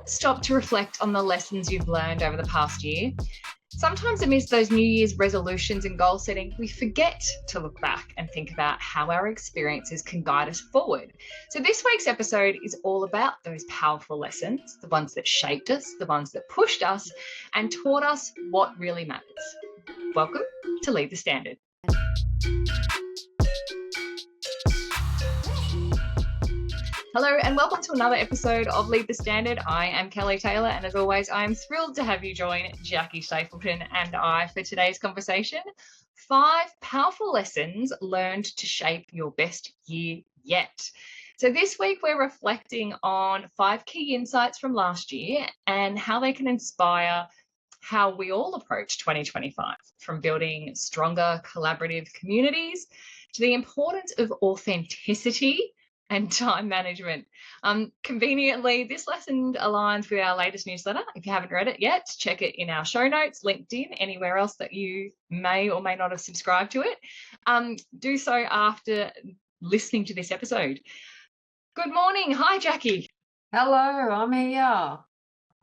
Stop to reflect on the lessons you've learned over the past year? Sometimes amidst those New Year's resolutions and goal setting, we forget to look back and think about how our experiences can guide us forward. So this week's episode is all about those powerful lessons, the ones that shaped us, the ones that pushed us and taught us what really matters. Welcome to Lead the Standard. Hello and welcome to another episode of Lead the Standard. I am Kelly Taylor, and as always, I am thrilled to have you join Jackie Stapleton and I for today's conversation. 5 powerful lessons learned to shape your best year yet. So this week we're reflecting on 5 key insights from last year and how they can inspire how we all approach 2025, from building stronger collaborative communities to the importance of authenticity and time management. Conveniently, this lesson aligns with our latest newsletter. If you haven't read it yet, check it in our show notes, LinkedIn, anywhere else that you may or may not have subscribed to it. Do so after listening to this episode. Good morning. Hi, Jackie. Hello, I'm here.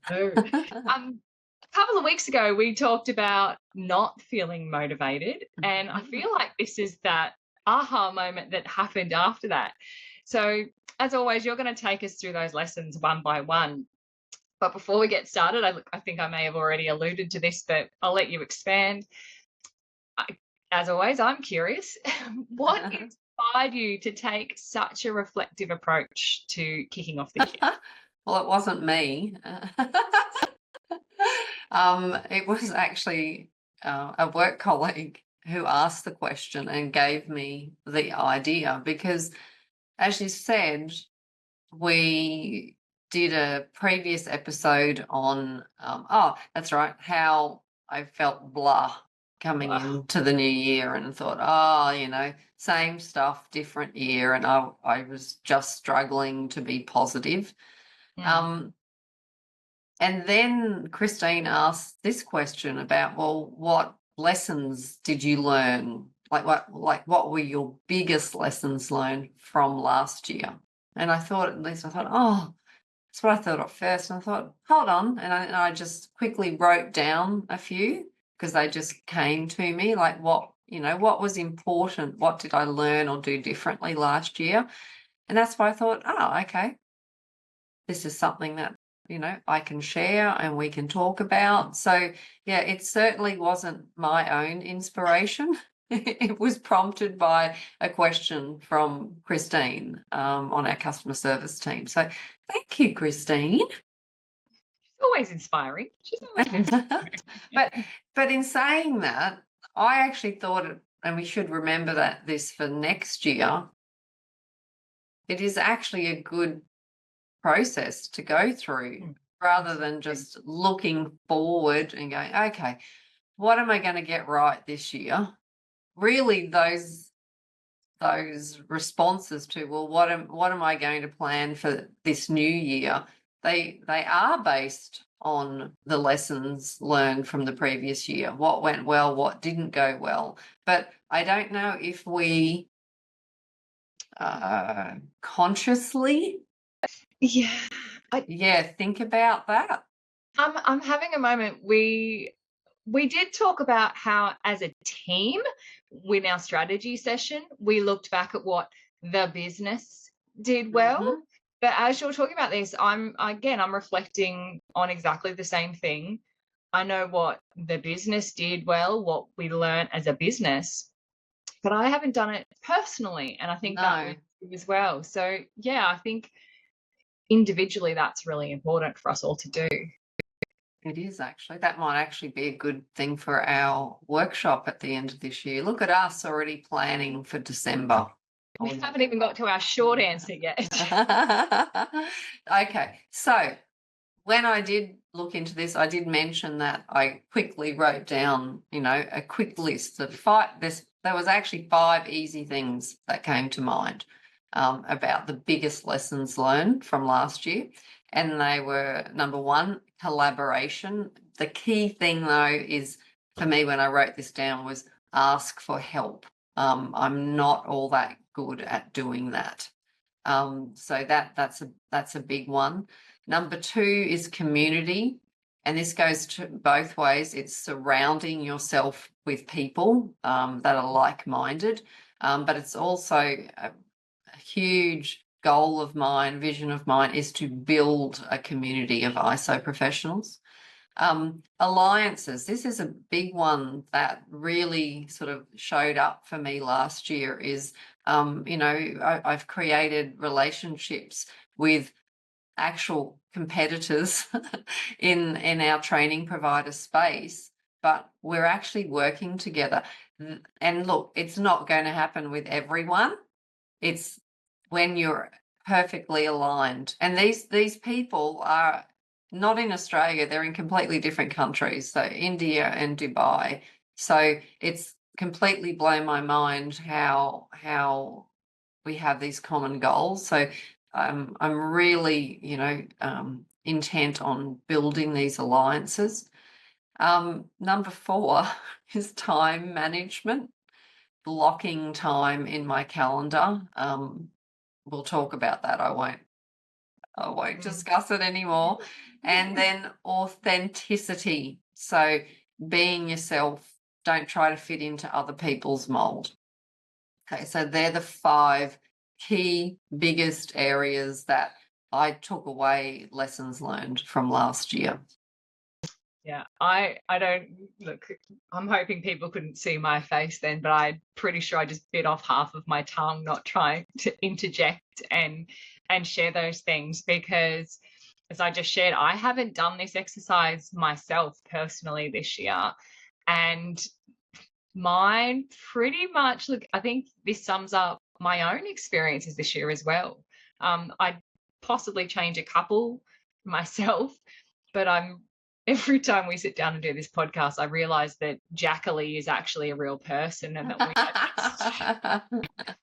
A couple of weeks ago, we talked about not feeling motivated, and I feel like this is that aha moment that happened after that. So as always, you're going to take us through those lessons one by one. But before we get started, I think I may have already alluded to this, but I'll let you expand. As always, I'm curious, what inspired you to take such a reflective approach to kicking off the year? Well, it wasn't me. It was actually a work colleague who asked the question and gave me the idea because, as you said, we did a previous episode on, that's right, how I felt blah coming into the new year and thought, same stuff, different year. And I was just struggling to be positive. And then Christine asked this question about, well, what lessons did you learn? What were your biggest lessons learned from last year? And I thought, that's what I thought at first. And I thought, hold on. And I just quickly wrote down a few because they just came to me, like what was important? What did I learn or do differently last year? And that's why I thought, okay, this is something that I can share and we can talk about. So, yeah, it certainly wasn't my own inspiration. It was prompted by a question from Christine on our customer service team. So thank you, Christine. She's always inspiring. But in saying that, I actually thought, and we should remember that this for next year, it is actually a good process to go through rather than just looking forward and going, okay, what am I going to get right this year? Really, those responses to, well, what am I going to plan for this new year? They are based on the lessons learned from the previous year. What went well, what didn't go well. But I don't know if we consciously think about that. I'm having a moment. We did talk about how as a team in our strategy session, we looked back at what the business did well. But as you're talking about this, I'm reflecting on exactly the same thing. I know what the business did well, what we learned as a business, but I haven't done it personally. And I think that was true as well. So yeah, I think individually that's really important for us all to do. It is actually. That might actually be a good thing for our workshop at the end of this year. Look at us already planning for December. We haven't even got to our short answer yet. Okay, so when I did look into this, I did mention that I quickly wrote down, a quick list of 5. There was actually 5 easy things that came to mind about the biggest lessons learned from last year. And they were, number 1, collaboration. The key thing, though, is for me when I wrote this down was ask for help. I'm not all that good at doing that. So that's a big one. Number 2 is community. And this goes to both ways. It's surrounding yourself with people that are like-minded, but it's also a huge goal of mine, vision of mine, is to build a community of ISO professionals. Alliances, this is a big one that really sort of showed up for me last year is, I've created relationships with actual competitors in our training provider space, but we're actually working together. And look, it's not going to happen with everyone. It's when you're perfectly aligned. And these people are not in Australia, they're in completely different countries, so India and Dubai. So it's completely blown my mind how we have these common goals. So I'm really, intent on building these alliances. Number 4 is time management, blocking time in my calendar. We'll talk about that. I won't discuss it anymore. And then authenticity. So being yourself, don't try to fit into other people's mold. Okay, so they're the 5 key biggest areas that I took away lessons learned from last year. Yeah, I don't look. I'm hoping people couldn't see my face then, but I'm pretty sure I just bit off half of my tongue, not trying to interject and share those things, because as I just shared, I haven't done this exercise myself personally this year, and mine pretty much, look, I think this sums up my own experiences this year as well. I'd possibly change a couple myself, but every time we sit down and do this podcast, I realize that Jackie is actually a real person, and that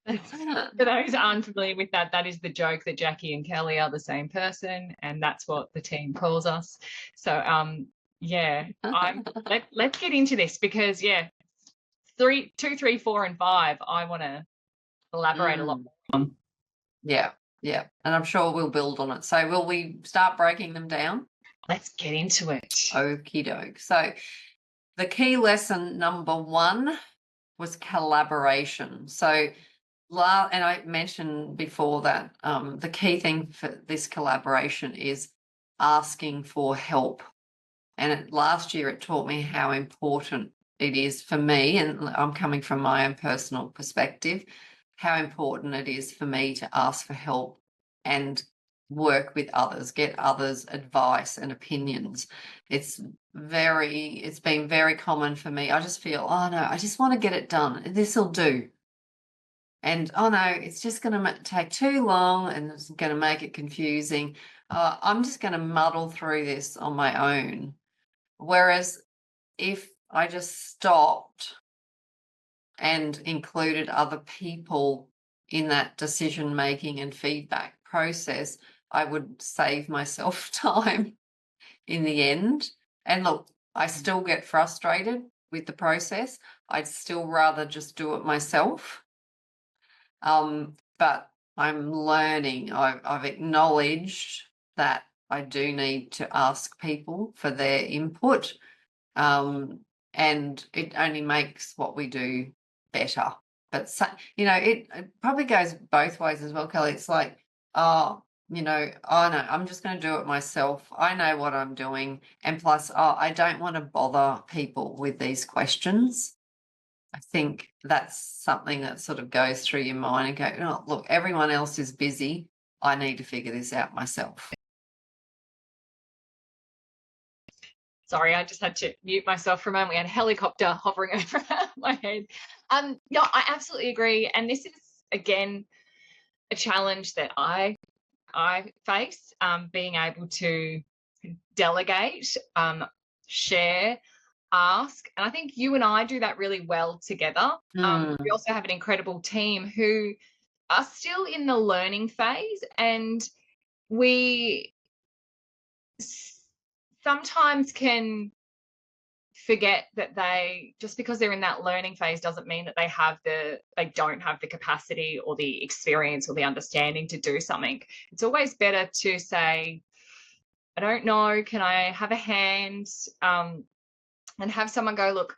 for those unfamiliar with that, that is the joke, that Jackie and Kelly are the same person, and that's what the team calls us. So yeah, let's get into this, because 2, 3, 4, and 5, I want to elaborate a lot more on. Yeah, and I'm sure we'll build on it. So will we start breaking them down? Let's get into it. Okie doke. So the key lesson number 1 was collaboration. So and I mentioned before that the key thing for this collaboration is asking for help. And last year it taught me how important it is for me, and I'm coming from my own personal perspective, how important it is for me to ask for help and work with others, get others' advice and opinions. It's been very common for me. I just feel, oh no, I just want to get it done. This will do. And oh no, it's just going to take too long and it's going to make it confusing. I'm just going to muddle through this on my own. Whereas if I just stopped and included other people in that decision making and feedback process, I would save myself time in the end. And look, I still get frustrated with the process. I'd still rather just do it myself. But I'm learning. I've acknowledged that I do need to ask people for their input. And it only makes what we do better. But it probably goes both ways as well, Kelly. It's like, oh no, I'm just going to do it myself. I know what I'm doing. And plus, I don't want to bother people with these questions. I think that's something that sort of goes through your mind and go, oh, look, everyone else is busy. I need to figure this out myself. Sorry, I just had to mute myself for a moment. We had a helicopter hovering over my head. Yeah, I absolutely agree. And this is, again, a challenge that I face, being able to delegate, share, ask. And I think you and I do that really well together. We also have an incredible team who are still in the learning phase, and we sometimes can forget that just because they're in that learning phase doesn't mean that they don't have the capacity or the experience or the understanding to do something. It's always better to say, I don't know, can I have a hand? And have someone go, look,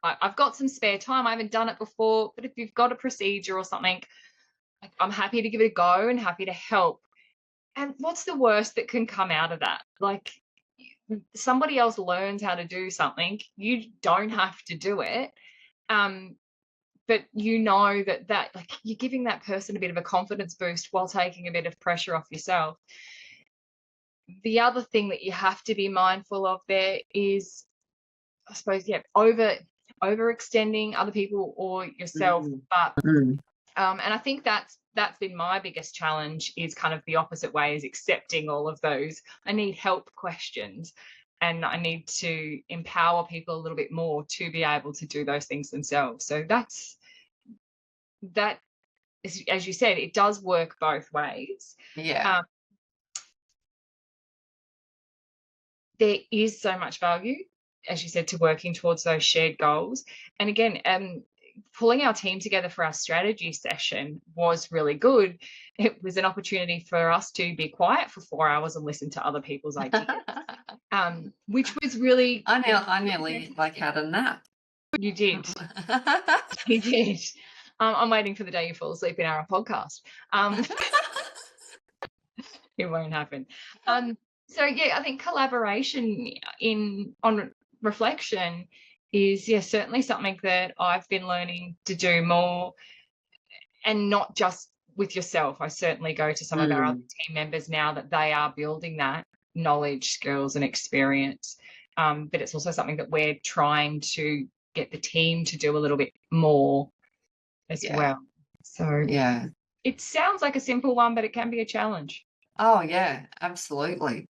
I've got some spare time. I haven't done it before, but if you've got a procedure or something, I'm happy to give it a go and happy to help. And what's the worst that can come out of that? Like, somebody else learns how to do something, you don't have to do it. Um, but you know that like you're giving that person a bit of a confidence boost while taking a bit of pressure off yourself. The other thing that you have to be mindful of there is, I suppose, yeah, overextending other people or yourself. Mm. But Mm. and I think that's been my biggest challenge, is kind of the opposite way, is accepting all of those I need help questions, and I need to empower people a little bit more to be able to do those things themselves. So that is, as you said, it does work both ways. Yeah. Um, there is so much value, as you said, to working towards those shared goals. And again, pulling our team together for our strategy session was really good. It was an opportunity for us to be quiet for 4 hours and listen to other people's ideas, which was really. I nearly like had a nap. You did. You did. I'm waiting for the day you fall asleep in our podcast. It won't happen. So yeah, I think collaboration on reflection is, yeah, certainly something that I've been learning to do more, and not just with yourself. I certainly go to some of our other Mm. team members now that they are building that knowledge, skills, and experience. But it's also something that we're trying to get the team to do a little bit more as Yeah. well. So Yeah. it sounds like a simple one, but it can be a challenge. Oh, yeah, absolutely.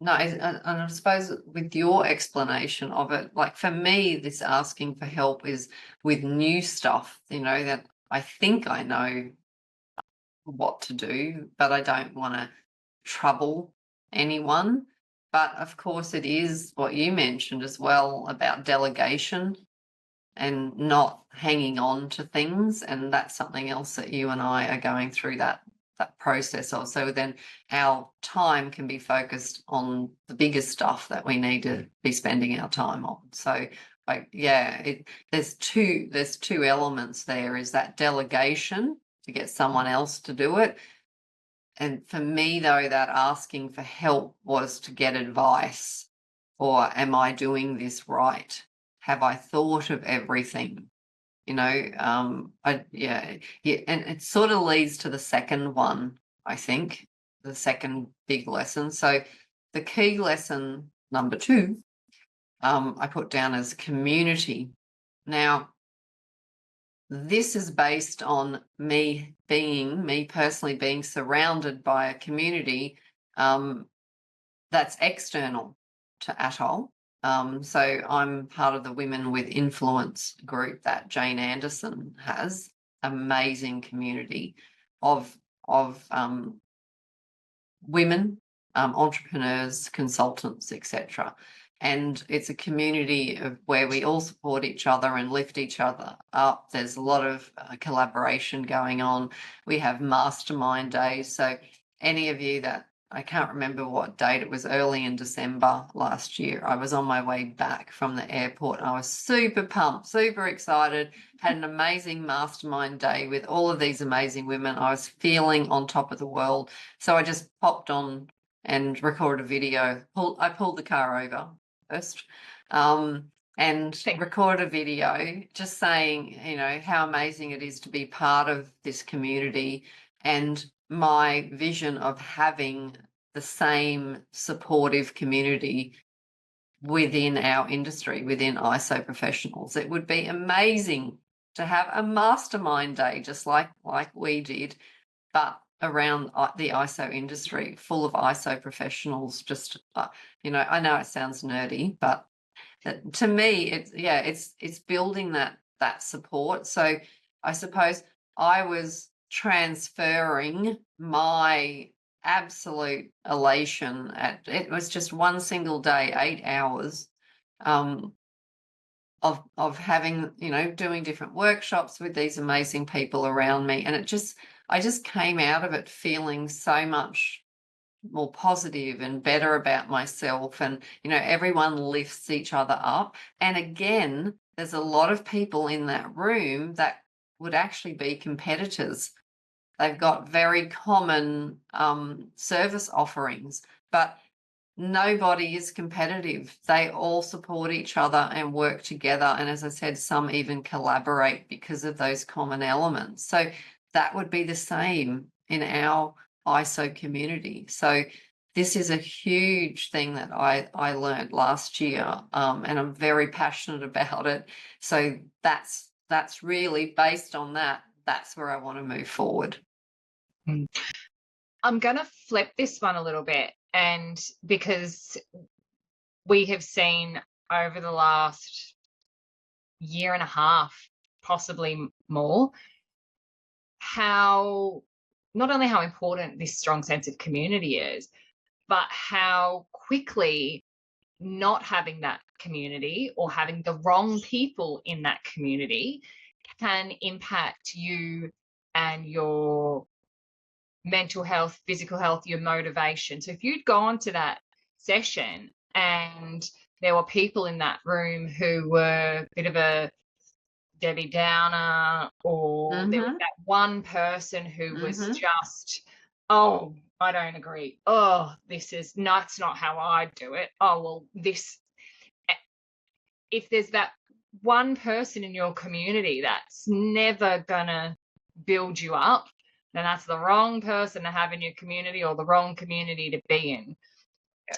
No, and I suppose with your explanation of it, like for me, this asking for help is with new stuff, that I think I know what to do, but I don't want to trouble anyone. But of course, it is what you mentioned as well about delegation and not hanging on to things. And that's something else that you and I are going through that process of. So then our time can be focused on the bigger stuff that we need to be spending our time on. So there's two elements there, is that delegation to get someone else to do it. And for me, though, that asking for help was to get advice, or am I doing this right? Have I thought of everything? And it sort of leads to the second one, I think, the second big lesson. So the key lesson number 2, I put down as community. Now, this is based on me personally being surrounded by a community that's external to Atoll. So I'm part of the Women with Influence group that Jane Anderson has. Amazing community of women, entrepreneurs, consultants, etc. And it's a community of where we all support each other and lift each other up. There's a lot of collaboration going on. We have mastermind days. So any of you that, I can't remember what date, it was early in December last year, I was on my way back from the airport. I was super pumped, super excited, had an amazing mastermind day with all of these amazing women. I was feeling on top of the world. So I just popped on and recorded a video. I pulled the car over first, and recorded a video just saying, how amazing it is to be part of this community, and my vision of having the same supportive community within our industry, within ISO professionals. It would be amazing to have a mastermind day just like we did, but around the ISO industry, full of ISO professionals. Just I know it sounds nerdy, but to me, it's building that support. So I suppose I was transferring my absolute elation it was just one single day, 8 hours, of having, doing different workshops with these amazing people around me. And I just came out of it feeling so much more positive and better about myself, and everyone lifts each other up. And again, there's a lot of people in that room that would actually be competitors. They've got very common service offerings, but nobody is competitive. They all support each other and work together. And as I said, some even collaborate because of those common elements. So that would be the same in our ISO community. So this is a huge thing that I learned last year, and I'm very passionate about it. So that's really based on that. That's where I want to move forward. I'm going to flip this one a little bit, and because we have seen over the last year and a half, possibly more, how not only how important this strong sense of community is, but how quickly not having that community or having the wrong people in that community can impact you and your mental health, physical health, your motivation. So if you'd gone to that session and there were people in that room who were a bit of a Debbie Downer, or there was that one person who was just, oh, I don't agree. Oh, that's not how I do it. Oh, well, if there's that one person in your community that's never gonna build you up, then that's the wrong person to have in your community, or the wrong community to be in.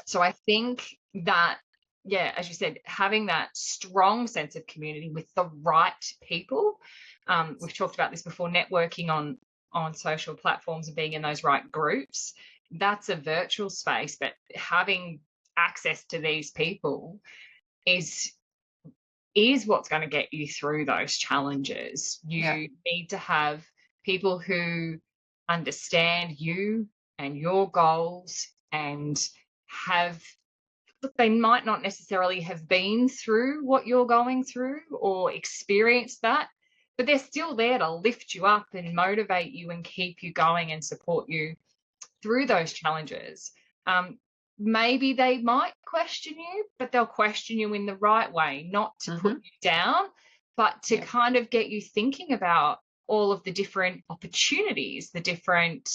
So I think that, yeah, as you said, having that strong sense of community with the right people. We've talked about this before, networking on social platforms and being in those right groups. That's a virtual space, but having access to these people is what's going to get you through those challenges. You need to have people who understand you and your goals, and they might not necessarily have been through what you're going through or experienced that, but they're still there to lift you up and motivate you and keep you going and support you through those challenges. Maybe they might question you, but they'll question you in the right way, not to put you down, but to kind of get you thinking about all of the different opportunities, the different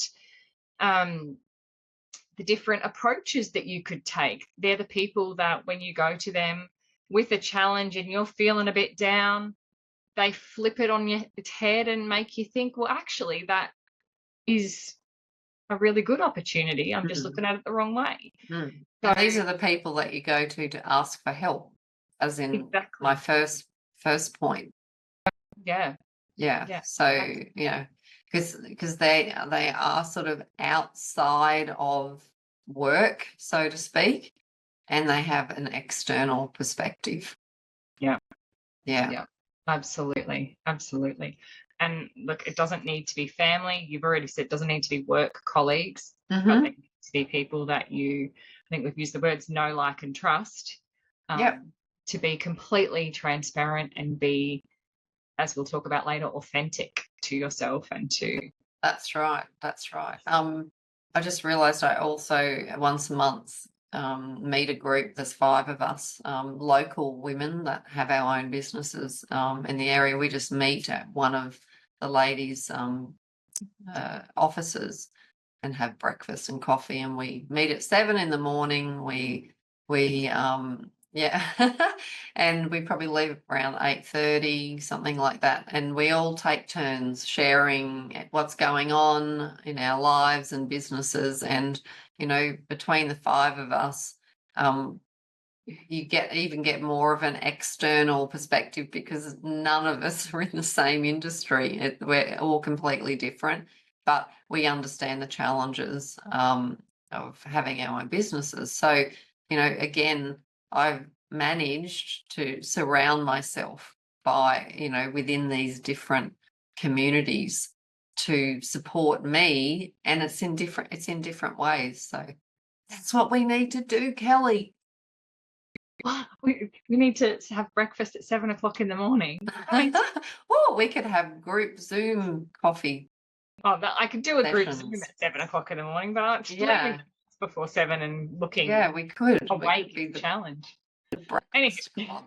approaches that you could take. They're the people that when you go to them with a challenge and you're feeling a bit down, they flip it on its head and make you think, well, actually, that is a really good opportunity. I'm just looking at it the wrong way. So these are the people that you go to ask for help, as in my first point. Yeah. So because they are sort of outside of work, so to speak, and they have an external perspective. Yeah. Absolutely. And look, it doesn't need to be family. You've already said it doesn't need to be work colleagues. But they need to be people that I think we've used the words know, like, and trust, to be completely transparent and be, as we'll talk about later, authentic to yourself and to. That's right. I just realised I also once a month meet a group. There's 5 of us, local women that have our own businesses in the area. We just meet at one of the ladies' offices and have breakfast and coffee, and we meet at 7 a.m. We and we probably leave around 8:30, something like that, and we all take turns sharing what's going on in our lives and businesses. And between the 5 of us, you get more of an external perspective, because none of us are in the same industry. We're all completely different, but we understand the challenges of having our own businesses. So again, I've managed to surround myself by within these different communities to support me, and it's in different ways. So that's what we need to do, Kelly. We need to have breakfast at 7 o'clock in the morning. Oh, we could have group Zoom coffee. I could do a group Zoom at 7 o'clock in the morning, but absolutely. before 7 and looking Yeah, we could. awake be is a the challenge. breakfast club.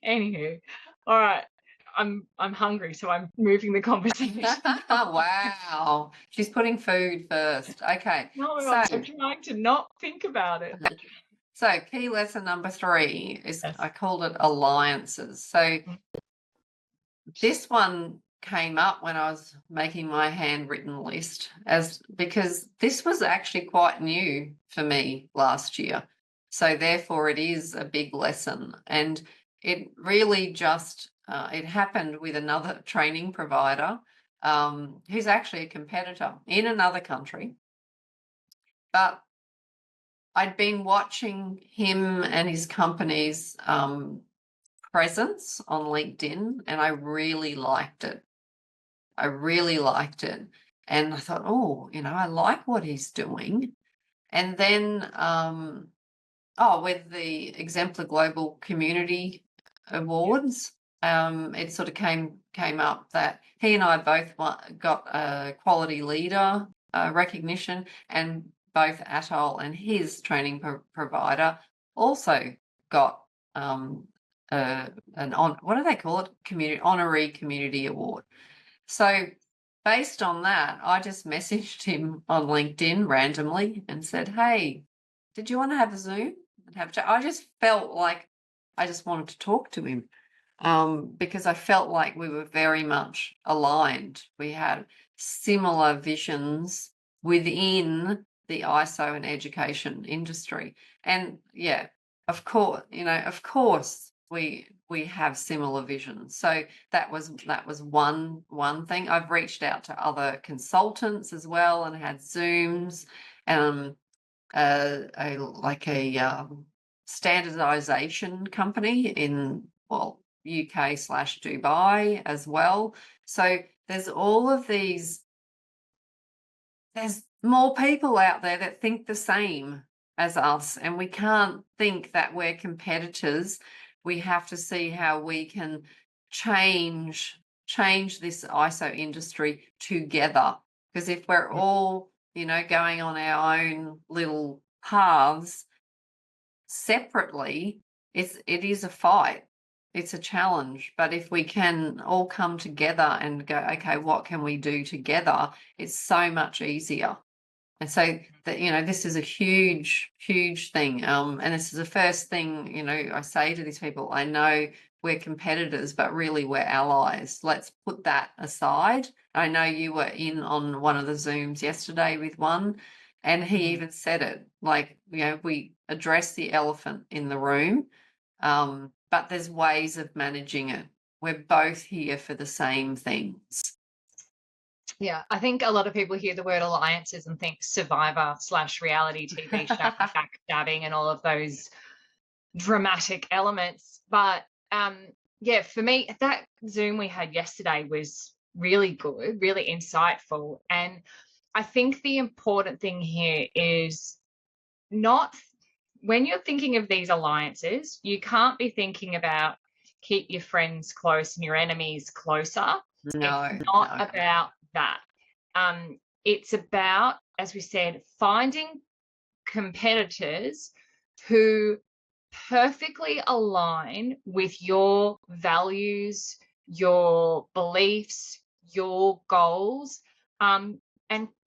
Anywho, all right. I'm hungry, so I'm moving the conversation. Wow. She's putting food first. Okay. No, So, I'm trying to not think about it. so key lesson number 3 is Yes. I called it alliances. So this one came up when I was making my handwritten list because this was actually quite new for me last year. So therefore it is a big lesson, and it really just it happened with another training provider who's actually a competitor in another country. But I'd been watching him and his company's presence on LinkedIn, and I really liked it. I really liked it. And I thought, oh, I like what he's doing. And then, with the Exemplar Global Community Awards, it sort of came up that he and I both got a quality leader recognition, and both Atoll and his training provider also got what do they call it? Honorary Community Award. So based on that, I just messaged him on LinkedIn randomly and said, hey, did you want to have a Zoom and have a chat? I just felt like I just wanted to talk to him because I felt like we were very much aligned. We had similar visions within the ISO and education industry. And yeah, of course, we have similar visions. So that was one thing. I've reached out to other consultants as well and had Zooms, a standardization company in UK/Dubai as well. So there's all of these. There's more people out there that think the same as us, and we can't think that we're competitors. We have to see how we can change this ISO industry together. Because if we're all, going on our own little paths separately, it is a fight. It's a challenge. But if we can all come together and go, okay, what can we do together? It's so much easier. And so that, this is a huge, huge thing. And this is the first thing, I say to these people, I know we're competitors, but really we're allies. Let's put that aside. I know you were in on one of the Zooms yesterday with one, and he even said it, like, we address the elephant in the room, but there's ways of managing it. We're both here for the same things. Yeah, I think a lot of people hear the word alliances and think Survivor/reality TV show, backstabbing and all of those dramatic elements. But yeah, for me, that Zoom we had yesterday was really good, really insightful. And I think the important thing here is not when you're thinking of these alliances, you can't be thinking about keep your friends close and your enemies closer. No, it's not about that. It's about, as we said, finding competitors who perfectly align with your values, your beliefs, your goals. And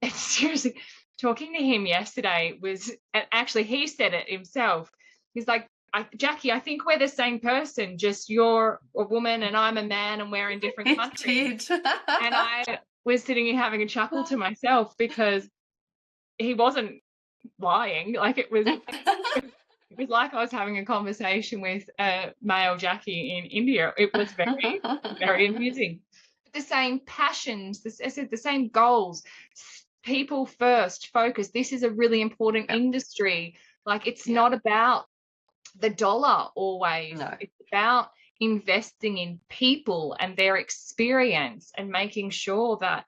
seriously, talking to him yesterday was, and actually he said it himself. He's like, Jackie, I think we're the same person, just you're a woman and I'm a man and we're in different countries. And I was sitting here having a chuckle to myself because he wasn't lying. Like it was like I was having a conversation with male Jackie in India. It was very, very amusing. The same passions, I said the same goals, people first focus. This is a really important industry. Like it's not about the dollar always. No. It's about investing in people and their experience and making sure that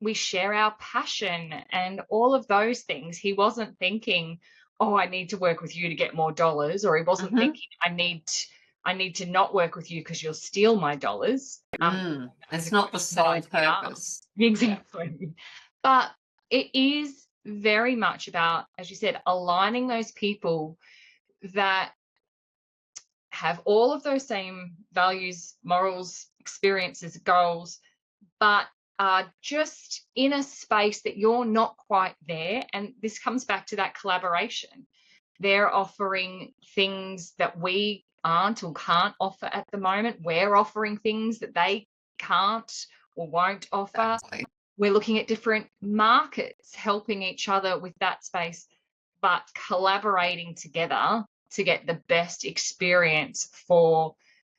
we share our passion and all of those things. He wasn't thinking, oh, I need to work with you to get more dollars, or he wasn't thinking I need to not work with you because you'll steal my dollars. It's not the sole purpose. Exactly. But it is very much about, as you said, aligning those people that have all of those same values, morals, experiences, goals, but are just in a space that you're not quite there. And this comes back to that collaboration. They're offering things that we aren't or can't offer at the moment. We're offering things that they can't or won't offer. Exactly. We're looking at different markets, helping each other with that space, but collaborating together to get the best experience for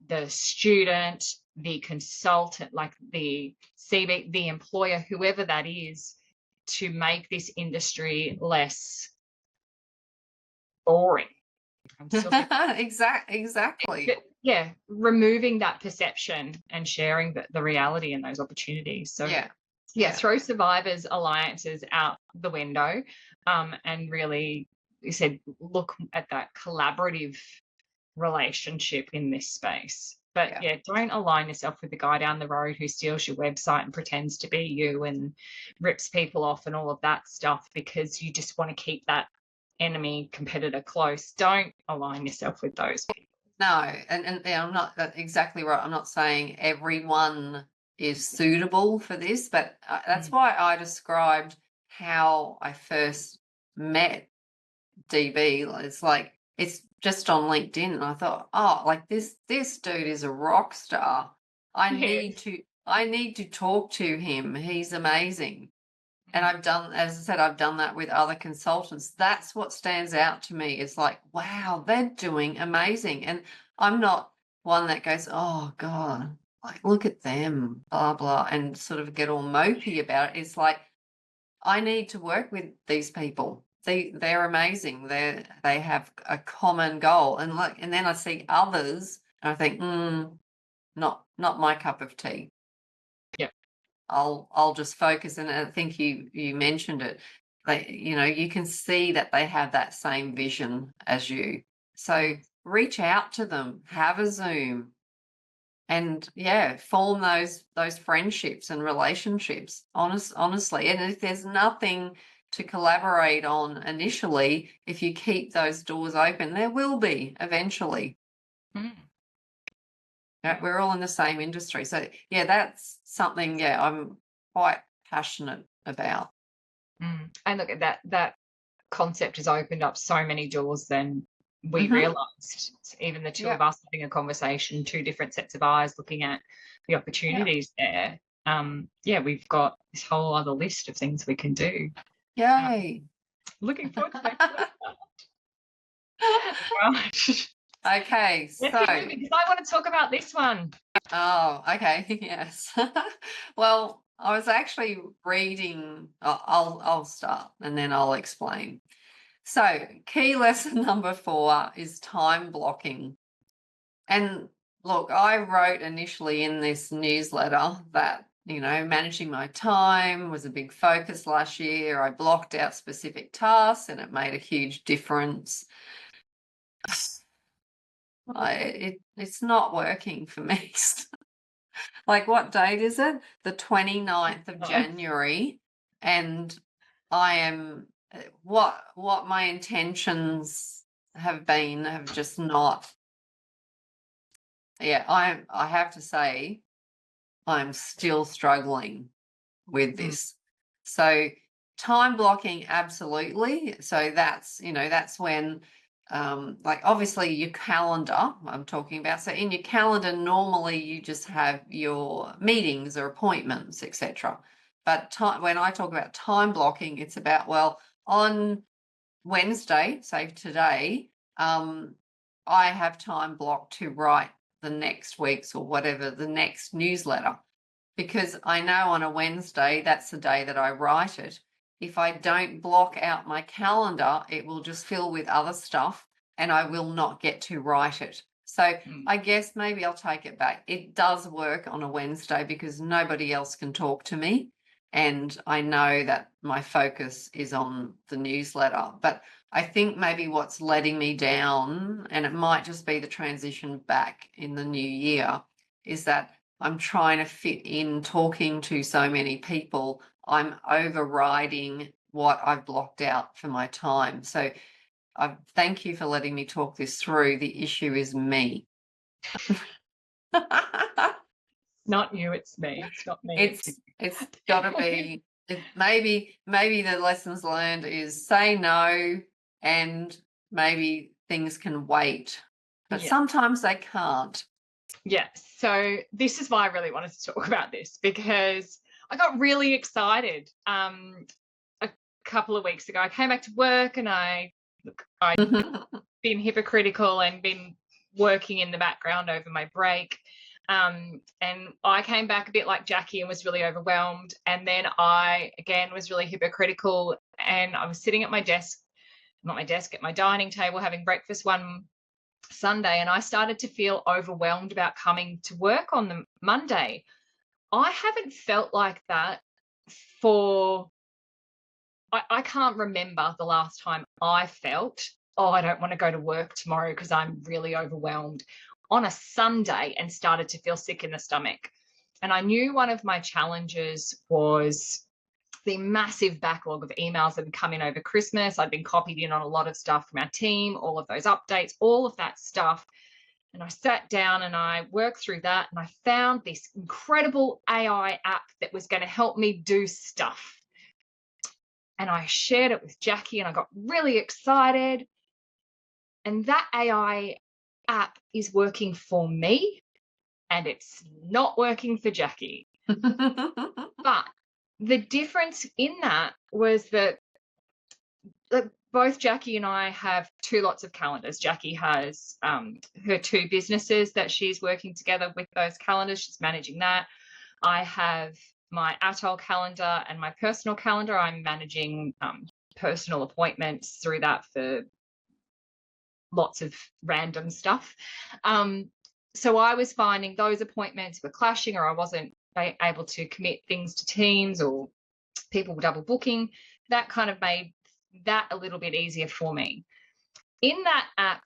the student, the consultant, like the CB, the employer, whoever that is, to make this industry less boring. I'm still thinking, Exactly. yeah, removing that perception and sharing the reality and those opportunities. So Yeah. yeah, Yeah. throw survivors alliances out the window, and really, you said, look at that collaborative relationship in this space. But Yeah. yeah, don't align yourself with the guy down the road who steals your website and pretends to be you and rips people off and all of that stuff because you just want to keep that enemy competitor close. Don't align yourself with those people. No, and yeah, I'm not exactly right. I'm not saying everyone is suitable for this, but that's Mm. why I described how I first met DB. It's like it's just on LinkedIn, and I thought, oh, like this dude is a rock star. Yes. I need to talk to him. He's amazing. And Mm. I've done, as I said, I've done that with other consultants. That's what stands out to me. It's like, wow, they're doing amazing. And I'm not one that goes, oh God, like look at them, blah, blah, and sort of get all mopey about it. It's like, I need to work with these people. They're amazing. They have a common goal. And like, and then I see others and I think, not my cup of tea. Yeah. I'll just focus, and I think you mentioned it. You can see that they have that same vision as you. So reach out to them, have a Zoom, and yeah, form those friendships and relationships. Honestly, and if there's nothing to collaborate on initially, if you keep those doors open, there will be eventually. Mm. Yeah, we're all in the same industry. So yeah, that's something, yeah, I'm quite passionate about. And look at that concept has opened up so many doors than we Hmm. realized. Even the two Yeah. of us having a conversation, two different sets of eyes looking at the Yeah. opportunities there. Yeah, we've got this whole other list of things we can do. Um, Yay. looking forward to next week. Right. Okay, Let's so keep moving because I want to talk about this one. oh, okay, yes. Well, I was actually reading, I'll start and then I'll explain. So, key lesson number 4 is time blocking. And look, I wrote initially in this newsletter that, managing my time was a big focus last year. I blocked out specific tasks and it made a huge difference. It's not working for me. Like, what date is it? The 29th of Right. January. And I am, what my intentions have been have just not, yeah, I have to say, I'm still struggling with Mm. this. So time blocking, absolutely. So that's when like obviously your calendar I'm talking about. So in your calendar, normally you just have your meetings or appointments, etc. But when I talk about time blocking, it's about, well, on Wednesday, say today, I have time blocked to write the next week's or whatever the next newsletter, because I know on a Wednesday, that's the day that I write it. If I don't block out my calendar, it will just fill with other stuff and I will not get to write it. So Mm. I guess maybe I'll take it back. It does work on a Wednesday because nobody else can talk to me. And I know that my focus is on the newsletter. But I think maybe what's letting me down, and it might just be the transition back in the new year, is that I'm trying to fit in talking to so many people I'm overriding what I've blocked out for my time. So thank you for letting me talk this through. The issue is me. Not you, it's me. It's not me, It's got to be. Maybe the lessons learned is say no, and maybe things can wait, but Yeah. sometimes they can't. Yeah. So this is why I really wanted to talk about this, because I got really excited a couple of weeks ago. I came back to work and I'd been hypocritical and been working in the background over my break. And I came back a bit like Jackie and was really overwhelmed. And then I, again, was really hypocritical. And I was sitting at my desk, not my desk, at my dining table having breakfast one Sunday. And I started to feel overwhelmed about coming to work on the Monday. I haven't felt like that for, I can't remember the last time I felt, oh, I don't want to go to work tomorrow because I'm really overwhelmed, on a Sunday, and started to feel sick in the stomach. And I knew one of my challenges was the massive backlog of emails that had come in over Christmas. I'd been copied in on a lot of stuff from our team, all of those updates, all of that stuff. And I sat down and I worked through that, and I found this incredible AI app that was going to help me do stuff. And I shared it with Jackie and I got really excited. And that AI app is working for me and it's not working for Jackie. But the difference in that was that both Jackie and I have two lots of calendars. Jackie has her two businesses that she's working together with those calendars. She's managing that. I have my Atoll calendar and my personal calendar. I'm managing personal appointments through that for lots of random stuff. So I was finding those appointments were clashing, or I wasn't able to commit things to teams, or people were double booking. That kind of made that a little bit easier for me. In that app,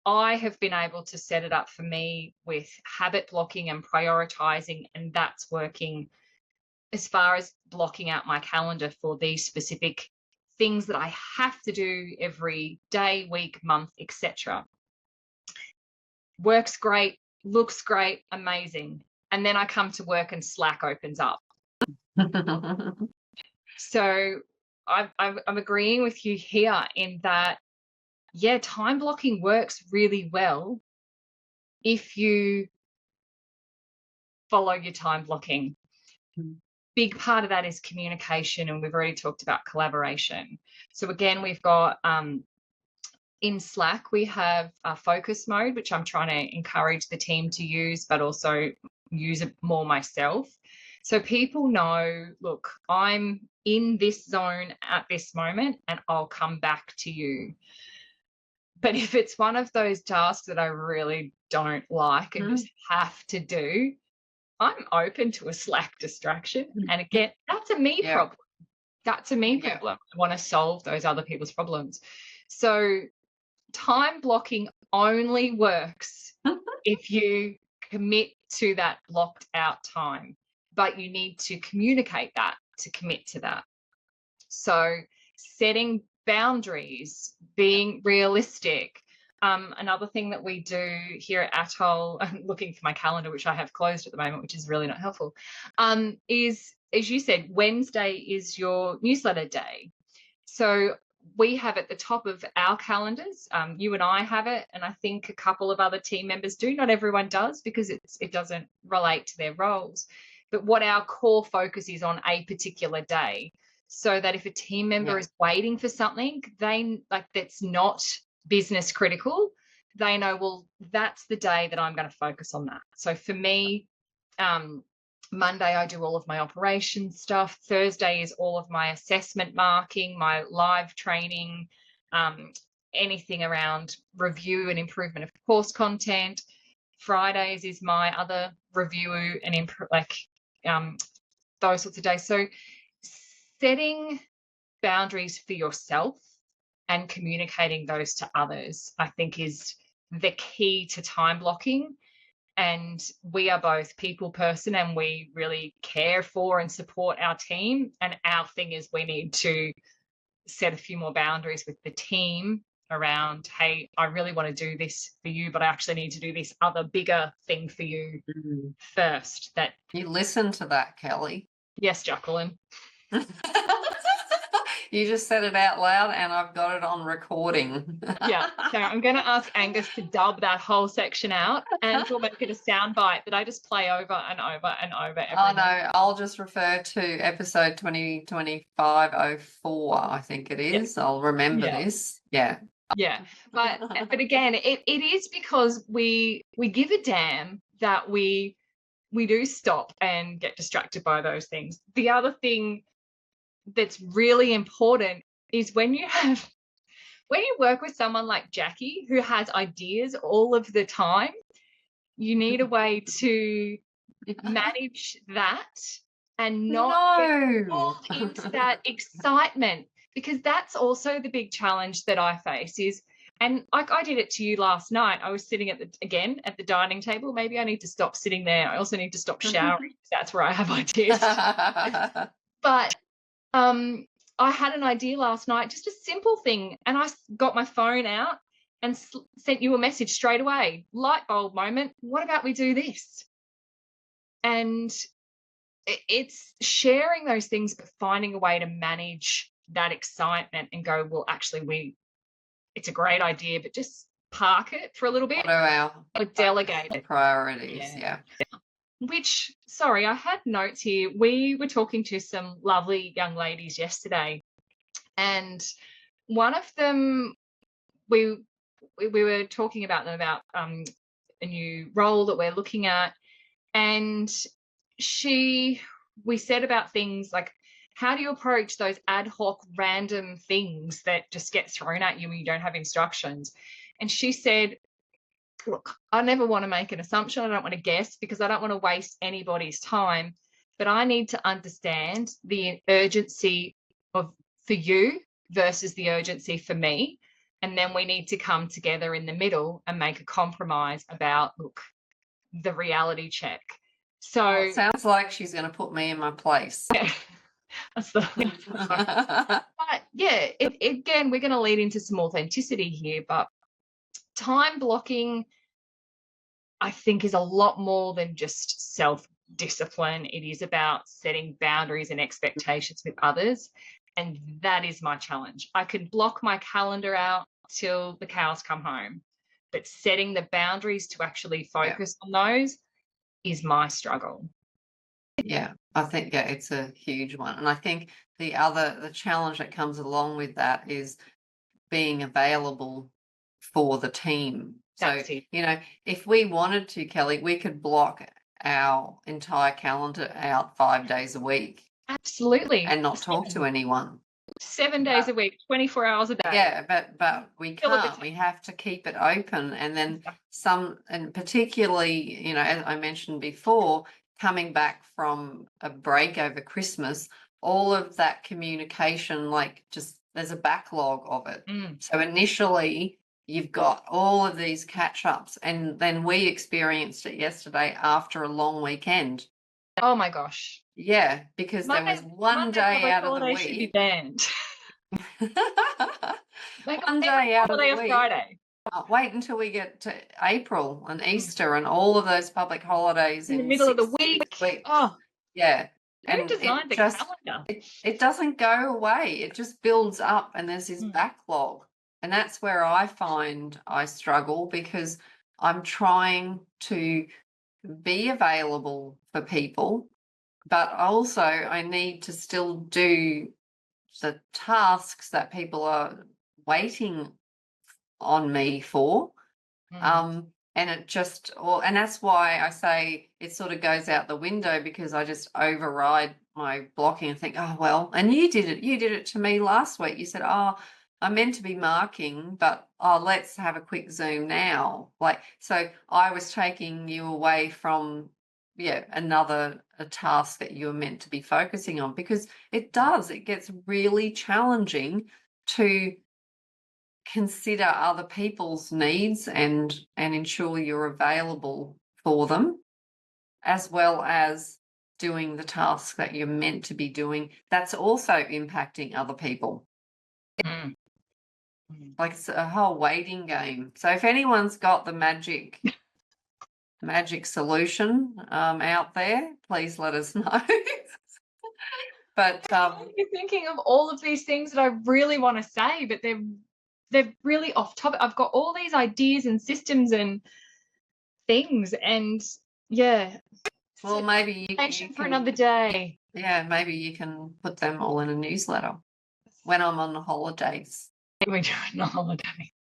I have been able to set it up for me with habit blocking and prioritizing, and that's working as far as blocking out my calendar for these specific things that I have to do every day, week, month, etc. Works great, looks great, amazing. And then I come to work and Slack opens up. So I'm agreeing with you here in that, yeah, time blocking works really well if you follow your time blocking. Big part of that is communication, and we've already talked about collaboration. So again, we've got in Slack, we have a focus mode, which I'm trying to encourage the team to use, but also use it more myself. So people know, look, I'm in this zone at this moment and I'll come back to you. But if it's one of those tasks that I really don't like and just have to do, I'm open to a Slack distraction. And again, that's a me problem. That's a me problem. I want to solve those other people's problems. So time blocking only works if you commit to that blocked out time, but you need to communicate that to commit to that. So setting boundaries, being realistic. Another thing that we do here at Atoll, I'm looking for my calendar, which I have closed at the moment, which is really not helpful, is, as you said, Wednesday is your newsletter day. So we have at the top of our calendars, you and I have it, and I think a couple of other team members do. Not everyone does, because it doesn't relate to their roles. But what our core focus is on a particular day, so that if a team member is waiting for something, that's not business critical, they know, well, that's the day that I'm going to focus on that. So for me, Monday, I do all of my operations stuff. Thursday is all of my assessment marking, my live training, anything around review and improvement of course content. Fridays is my other review and those sorts of days. So setting boundaries for yourself and communicating those to others, I think, is the key to time blocking. And we are both people person, and we really care for and support our team. And our thing is we need to set a few more boundaries with the team around, hey, I really want to do this for you, but I actually need to do this other bigger thing for you first. That You listen to that, Kelly. yes, Jacqueline. You just said it out loud and I've got it on recording. Yeah. So I'm going to ask Angus to dub that whole section out, and we'll make it a soundbite that I just play over and over and over every Oh, month. no, I'll just refer to episode 202504, I think it is. I'll remember this. Yeah. Yeah. But again, it is because we give a damn that we do stop and get distracted by those things. The other thing that's really important is when you work with someone like Jackie, who has ideas all of the time, you need a way to manage that and not get pulled into that excitement, because that's also the big challenge that I face is, and like I did it to you last night. I was sitting at the dining table. Maybe I need to stop sitting there. I also need to stop showering. That's where I have ideas. But I had an idea last night, just a simple thing, and I got my phone out and sent you a message straight away. Light bulb moment. What about we do this? And it's sharing those things, but finding a way to manage that excitement and go, well, actually, it's a great idea, but just park it for a little bit. What are our delegate it. priorities? Yeah. Which, sorry, I had notes here. We were talking to some lovely young ladies yesterday, and one of them, we were talking about them about a new role that we're looking at, and we said about things like, how do you approach those ad hoc random things that just get thrown at you when you don't have instructions? And she said, look, I never want to make an assumption. I don't want to guess because I don't want to waste anybody's time, but I need to understand the urgency for you versus the urgency for me. And then we need to come together in the middle and make a compromise about, look, the reality check. So it sounds like she's going to put me in my place. Yeah, that's the but yeah, again, we're going to lead into some authenticity here, but time blocking, I think, is a lot more than just self-discipline. It is about setting boundaries and expectations with others. And that is my challenge. I can block my calendar out till the cows come home, but setting the boundaries to actually focus on those is my struggle. Yeah, I think it's a huge one. And I think the challenge that comes along with that is being available for the team. That's So, it. if we wanted to, Kelly, we could block our entire calendar out 5 days a week. Absolutely. And not talk to anyone. 7 days a week, 24 hours a day. Yeah, but we can't. We have to keep it open. And then and particularly, as I mentioned before, coming back from a break over Christmas, all of that communication, there's a backlog of it. So initially you've got all of these catch-ups, and then we experienced it yesterday after a long weekend. Oh my gosh. Yeah, because there was one day out of the week. Should be banned. One day out of the week. Friday. Wait until we get to April and Easter and all of those public holidays in the middle of the week. Oh, yeah. Who designed the calendar? It doesn't go away. It just builds up, and there's this backlog. And that's where I find I struggle, because I'm trying to be available for people, but also I need to still do the tasks that people are waiting on me for. And it just, and that's why I say it sort of goes out the window, because I just override my blocking and think, oh, well, and you did it to me last week. You said, oh, I'm meant to be marking, but let's have a quick Zoom now. So I was taking you away from a task that you were meant to be focusing on, because it gets really challenging to consider other people's needs and ensure you're available for them, as well as doing the task that you're meant to be doing, that's also impacting other people. Mm. Like it's a whole waiting game. So if anyone's got the magic solution out there, please let us know. But You're thinking of all of these things that I really want to say, but they're really off topic. I've got all these ideas and systems and things, and yeah. well, maybe you For can, another day. yeah, maybe you can put them all in a newsletter when I'm on the holidays. We're doing a holiday.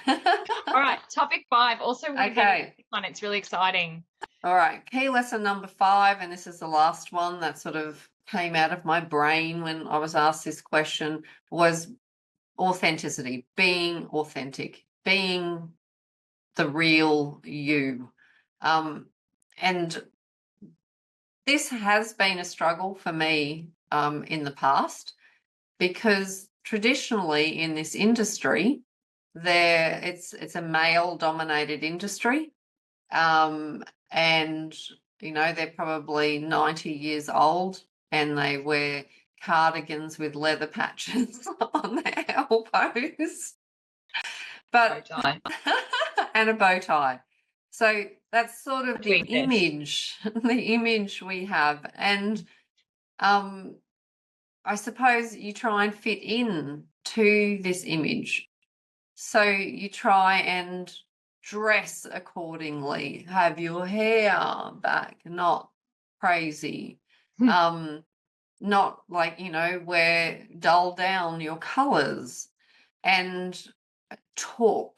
All right, topic 5. Also, Okay. one. It's really exciting. All right, key lesson number 5, and this is the last one that sort of came out of my brain when I was asked this question, was authenticity, being authentic, being the real you. And this has been a struggle for me in the past, because traditionally in this industry, it's a male dominated industry. And they're probably 90 years old and they wear cardigans with leather patches on their elbows, but and a bow tie. So that's sort of the image we have. And I suppose you try and fit in to this image. So you try and dress accordingly, have your hair back, not crazy, not like, dull down your colors, and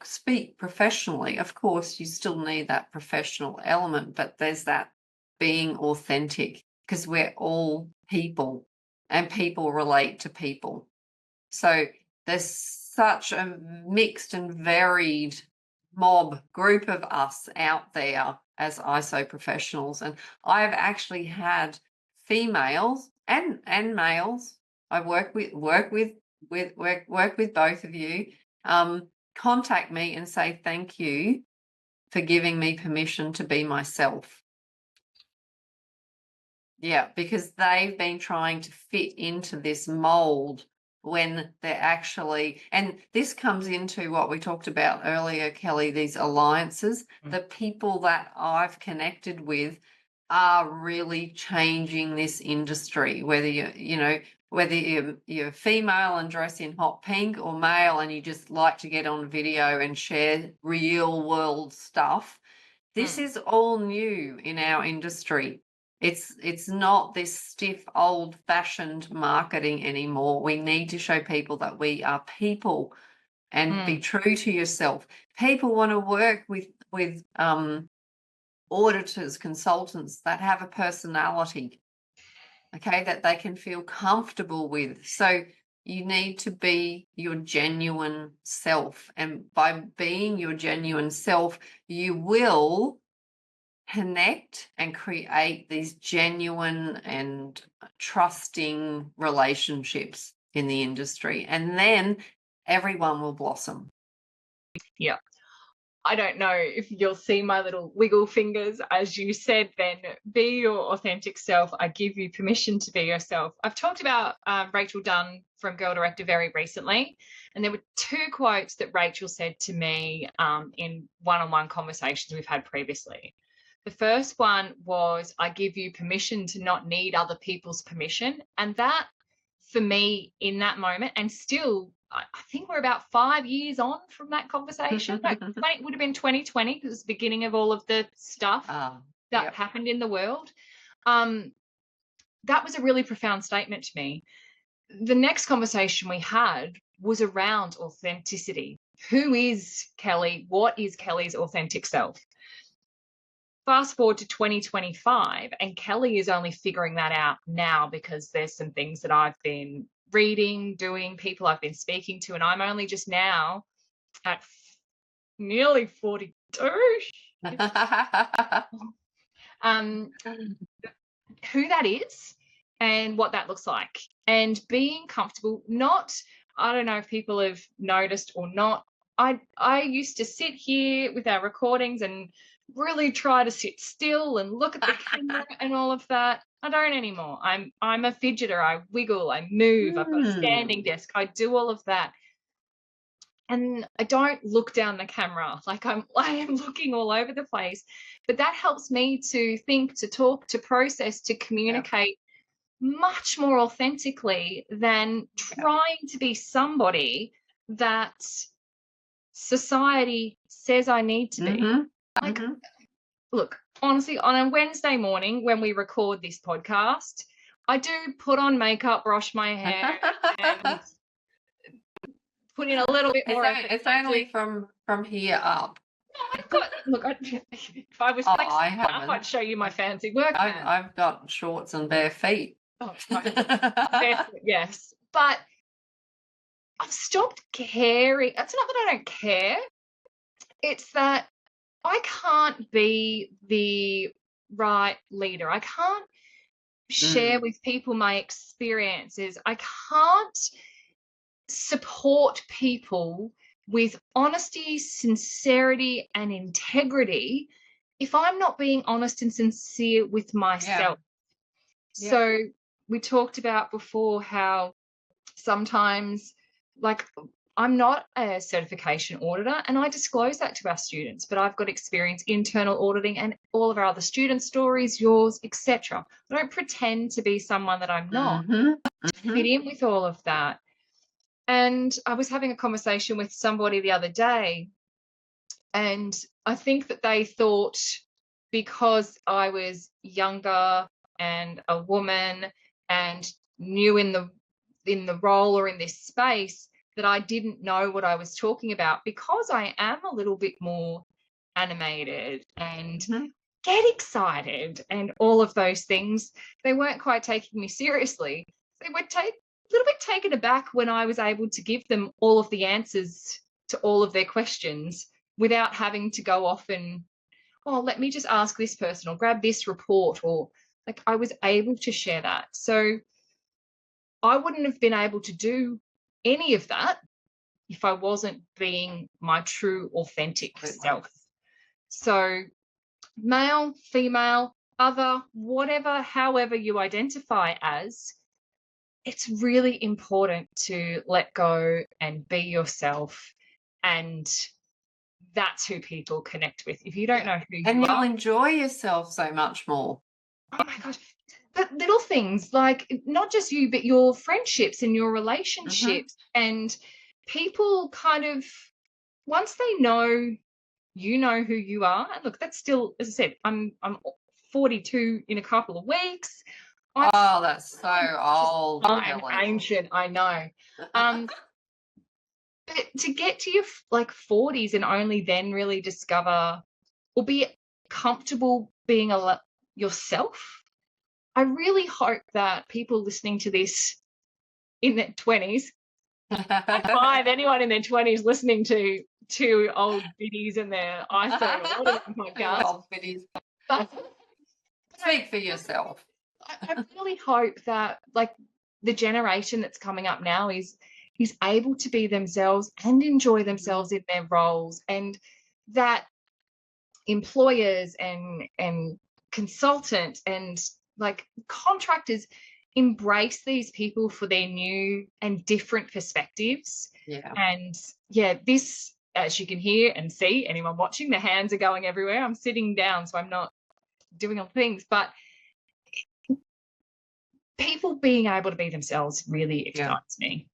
speak professionally. Of course, you still need that professional element, but there's that being authentic, because we're all people and people relate to people. So there's such a mixed and varied group of us out there as ISO professionals. And I've actually had females and males. I work with both of you. Contact me and say thank you for giving me permission to be myself. Yeah, because they've been trying to fit into this mold when they're actually, and this comes into what we talked about earlier, Kelly, these alliances. The people that I've connected with are really changing this industry, whether you're female and dress in hot pink, or male and you just like to get on video and share real world stuff. This is all new in our industry. It's not this stiff, old-fashioned marketing anymore. We need to show people that we are people, and be true to yourself. People want to work with auditors, consultants that have a personality, okay, that they can feel comfortable with. So you need to be your genuine self, and by being your genuine self, you will connect and create these genuine and trusting relationships in the industry, and then everyone will blossom. Yeah. I don't know if you'll see my little wiggle fingers as you said then, be your authentic self. I give you permission to be yourself. I've talked about Rachel Dunn from Girl Director very recently, and there were 2 quotes that Rachel said to me in one-on-one conversations we've had previously. The first one was, I give you permission to not need other people's permission. And that, for me, in that moment, and still, I think we're about 5 years on from that conversation. It would have been 2020, because it was the beginning of all of the stuff that happened in the world. That was a really profound statement to me. The next conversation we had was around authenticity. Who is Kelly? What is Kelly's authentic self? Fast forward to 2025, and Kelly is only figuring that out now, because there's some things that I've been reading, doing, people I've been speaking to, and I'm only just now at nearly 42. Who that is and what that looks like, and being comfortable. I don't know if people have noticed or not, I used to sit here with our recordings and really try to sit still and look at the camera and all of that. I don't anymore. I'm a fidgeter. I wiggle, I move, I've got a standing desk, I do all of that. And I don't look down the camera like I am looking all over the place. But that helps me to think, to talk, to process, to communicate much more authentically than trying to be somebody that society says I need to be. Like, look, honestly, on a Wednesday morning when we record this podcast, I do put on makeup, brush my hair, and put in a little bit more effort. It's only from here up. I've got, look, if I was flexible enough, I'd show you my fancy work. I've got shorts and bare feet. Oh, barefoot, yes. But I've stopped caring. It's not that I don't care. It's that I can't be the right leader. I can't share with people my experiences. I can't support people with honesty, sincerity, and integrity if I'm not being honest and sincere with myself. Yeah. So we talked about before how sometimes, like, I'm not a certification auditor, and I disclose that to our students, but I've got experience internal auditing and all of our other student stories, yours, etc. I don't pretend to be someone that I'm not to fit in with all of that. And I was having a conversation with somebody the other day, and I think that they thought because I was younger and a woman and new in the role or in this space, that I didn't know what I was talking about, because I am a little bit more animated and get excited and all of those things. They weren't quite taking me seriously. They were a little bit taken aback when I was able to give them all of the answers to all of their questions without having to go off and, oh, let me just ask this person or grab this report, or like, I was able to share that. So I wouldn't have been able to do any of that if I wasn't being my true, authentic self. So male, female, other, whatever, however you identify as, it's really important to let go and be yourself, and that's who people connect with. If you don't know who you are, and you'll enjoy yourself so much more. Oh my gosh. But little things like not just you, but your friendships and your relationships, and people kind of, once they know you know who you are, and look, that's still, as I said, I'm 42 in a couple of weeks. Oh, that's so old. I'm ancient, I know. But to get to your like 40s and only then really discover or be comfortable being yourself, I really hope that people listening to this in their 20s, high five anyone in their 20s listening to two old biddies and their iPhone or whatever podcast. Old biddies. Speak for yourself. I really hope that, like, the generation that's coming up now is able to be themselves and enjoy themselves in their roles, and that employers and consultants and like contractors embrace these people for their new and different perspectives. And this, as you can hear and see, anyone watching, the hands are going everywhere. I'm sitting down, so I'm not doing all things, but people being able to be themselves really excites me.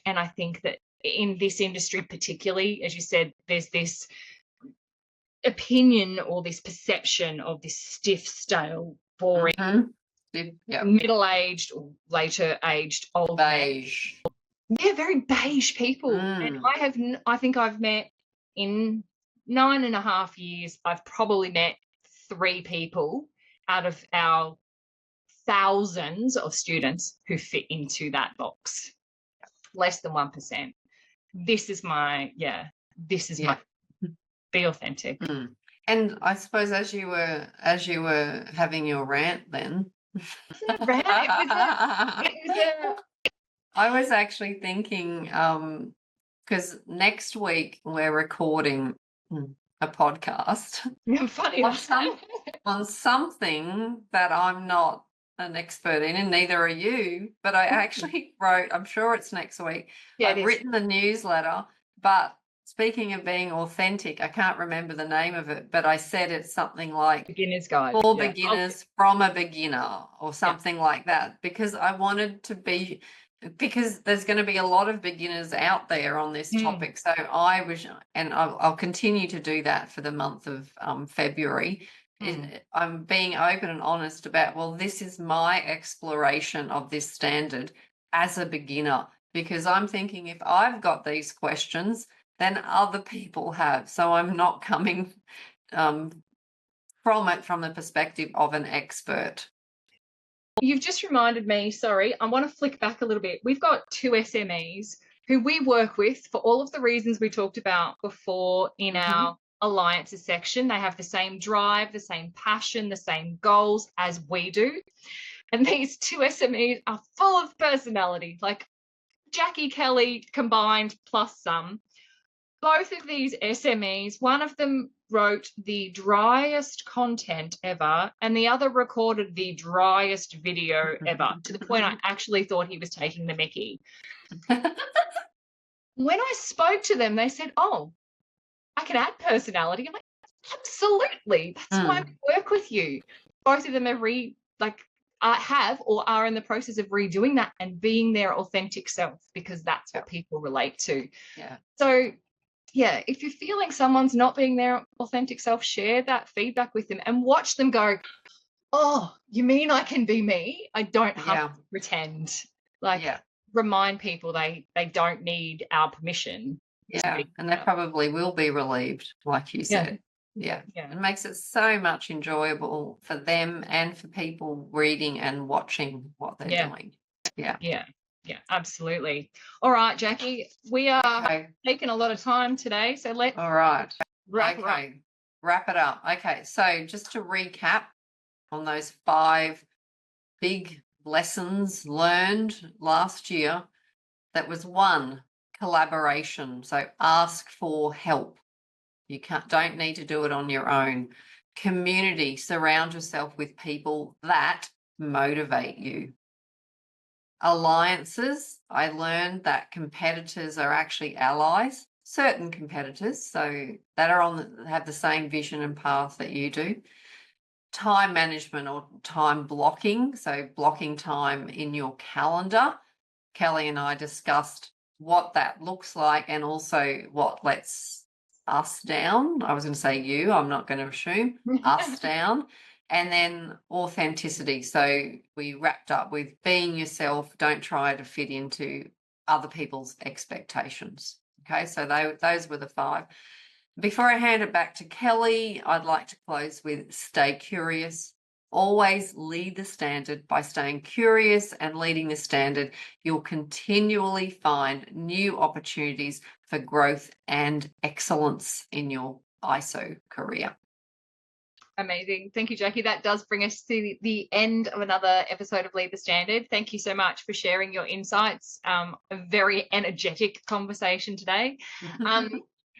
And I think that in this industry particularly, as you said, there's this opinion or this perception of this stiff, stale, boring, middle-aged or later-aged old beige. Very beige people. And I think I've met in 9.5 years, I've probably met 3 people out of our thousands of students who fit into that box. Less than 1%. This is my my be authentic. And I suppose as you were having your rant then, I was actually thinking, because next week we're recording a podcast Funny on that. on something that I'm not an expert in, and neither are you, but I actually wrote, I'm sure it's next week, Yeah, it I've is. written the newsletter, but speaking of being authentic, I can't remember the name of it, but I said it's something like Beginner's guide. for Yeah. beginners from a beginner or something like that, because I wanted to be, because there's going to be a lot of beginners out there on this topic. So I was, and I'll continue to do that for the month of February. I'm being open and honest about, well, this is my exploration of this standard as a beginner, because I'm thinking if I've got these questions, then other people have. So I'm not coming from it from the perspective of an expert. You've just reminded me, sorry, I want to flick back a little bit. We've got two SMEs who we work with for all of the reasons we talked about before in our alliances section. They have the same drive, the same passion, the same goals as we do. And these two SMEs are full of personality, like Jackie Kelly combined plus some. Both of these SMEs, one of them wrote the driest content ever, and the other recorded the driest video ever, to the point I actually thought he was taking the mickey. When I spoke to them, they said, "Oh, I can add personality." I'm like, absolutely. That's why we work with you. Both of them have or are in the process of redoing that and being their authentic self, because that's what people relate to. Yeah. So yeah, if you're feeling someone's not being their authentic self, share that feedback with them and watch them go, "Oh, you mean I can be me? I don't have to pretend." Remind people they don't need our permission. Yeah, and they probably will be relieved, like you said. Yeah. It makes it so much enjoyable for them and for people reading and watching what they're doing. Yeah, absolutely. All right, Jackie, we are taking a lot of time today, so let's wrap it up. Okay, so just to recap on those 5 big lessons learned last year, that was 1, collaboration. So ask for help. You don't need to do it on your own. Community, surround yourself with people that motivate you. Alliances, I learned that competitors are actually allies, certain competitors, so that are have the same vision and path that you do. Time management or time blocking, so blocking time in your calendar. Kelly and I discussed what that looks like and also what lets us down. I was going to say you, I'm not going to assume, us down. And then authenticity. So we wrapped up with being yourself. Don't try to fit into other people's expectations. Okay, so those were the 5. Before I hand it back to Kelly, I'd like to close with stay curious. Always lead the standard. By staying curious and leading the standard, you'll continually find new opportunities for growth and excellence in your ISO career. Amazing. Thank you, Jackie. That does bring us to the end of another episode of Lead the Standard. Thank you so much for sharing your insights. A very energetic conversation today.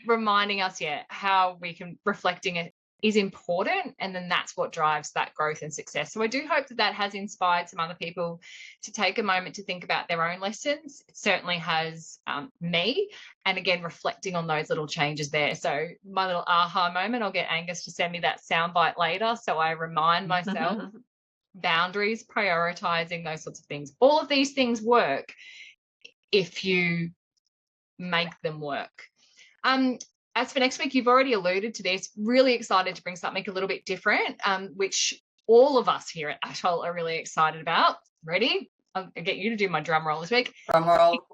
Reminding us, how we can reflecting it is important, and then that's what drives that growth and success. So I do hope that has inspired some other people to take a moment to think about their own lessons. It certainly has me, and again, reflecting on those little changes there. So my little aha moment, I'll get Angus to send me that soundbite later, so I remind myself. Boundaries, prioritizing, those sorts of things. All of these things work if you make them work. As for next week, you've already alluded to this. Really excited to bring something a little bit different, which all of us here at Atoll are really excited about. Ready? I'll get you to do my drum roll this week. Drum roll.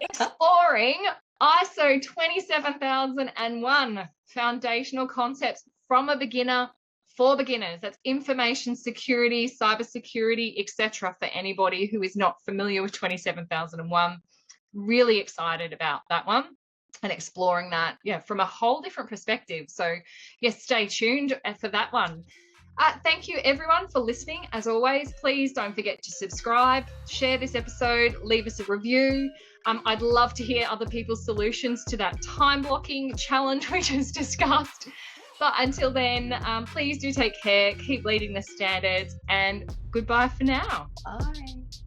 Exploring ISO 27001 foundational concepts from a beginner for beginners. That's information security, cybersecurity, etc. for anybody who is not familiar with 27001. Really excited about that one and exploring that from a whole different perspective. So yes, stay tuned for that one. Thank you, everyone, for listening. As always, please don't forget to subscribe, share this episode, leave us a review. I'd love to hear other people's solutions to that time blocking challenge we just discussed. But until then, please do take care, keep leading the standards, and goodbye for now. Bye.